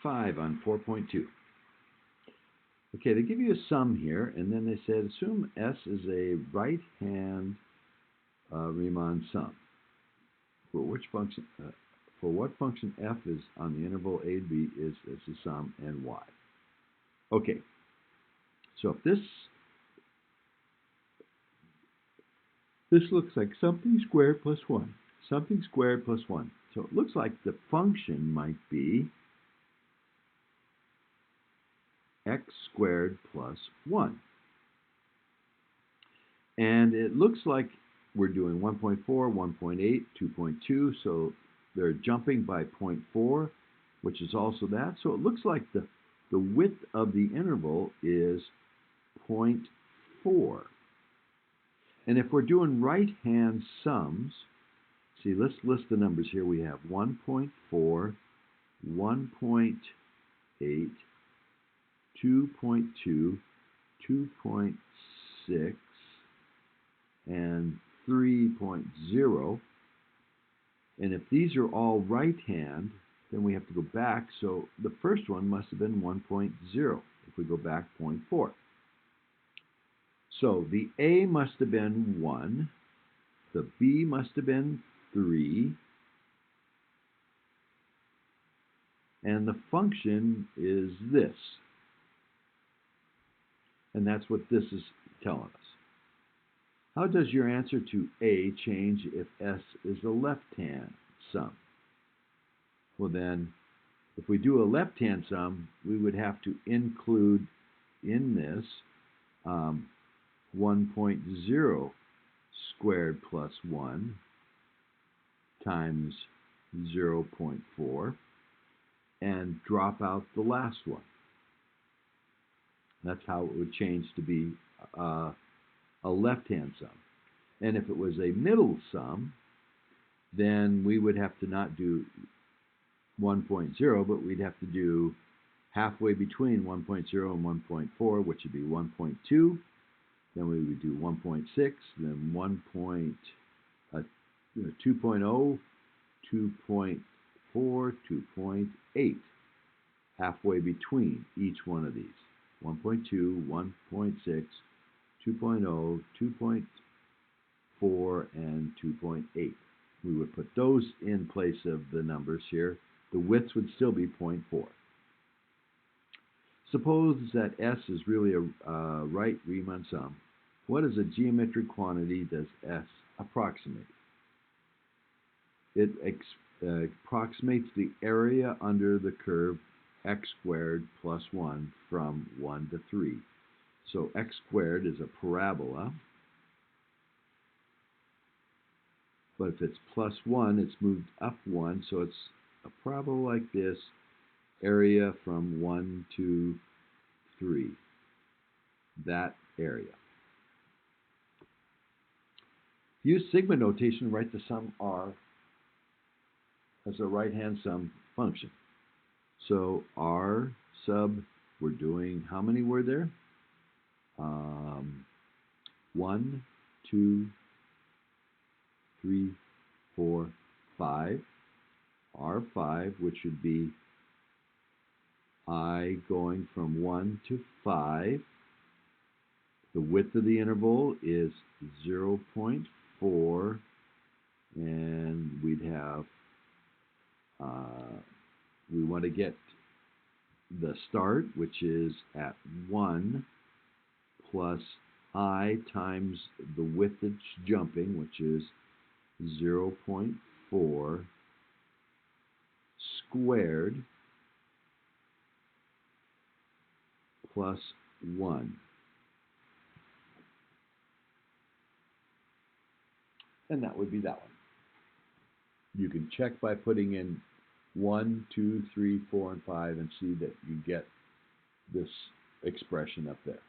5 on 4.2. Okay, they give you a sum here, and then they said assume S is a right-hand Riemann sum. For which function? For what function f is on the interval a to b is the sum, and why? Okay, so if this looks like something squared plus 1, something squared plus 1. So it looks like the function might be x squared plus 1. And it looks like we're doing 1.4, 1.8, 2.2, so they're jumping by 0.4, which is also that. So it looks like the width of the interval is 0.4. And if we're doing right-hand sums, see, let's list the numbers here. We have 1.4, 1.8, 2.2, 2.6, and 3.0. And if these are all right-hand, then we have to go back. So the first one must have been 1.0 if we go back 0.4. So the A must have been 1, the B must have been 3, and the function is this. And that's what this is telling us. How does your answer to A change if S is a left-hand sum? Well then, if we do a left-hand sum, we would have to include in this 1.0 squared plus 1 times 0.4 and drop out the last one. That's how it would change to be a left-hand sum. And if it was a middle sum, then we would have to not do 1.0, but we'd have to do halfway between 1.0 and 1.4, which would be 1.2. Then we would do 1.6, then 2.0, 2.4, 2.8, halfway between each one of these. 1.2, 1.6, 2.0, 2.4, and 2.8. We would put those in place of the numbers here. The widths would still be 0.4. Suppose that S is really a right Riemann sum. What is a geometric quantity does S approximate? It approximates the area under the curve x squared plus 1 from 1 to 3. So x squared is a parabola. But if it's plus 1, it's moved up 1, so it's a parabola like this, area from 1 to 3. That area. Use sigma notation to write the sum R as a right-hand sum function. So R sub, we're doing, how many were there? 1, 2, 3, 4, 5. R5, which would be I going from 1 to 5. The width of the interval is 0.4, and we'd have, we want to get the start, which is at 1, plus I times the width it's jumping, which is 0.4 squared plus 1. And that would be that one. You can check by putting in 1, 2, 3, 4, and 5 and see that you get this expression up there.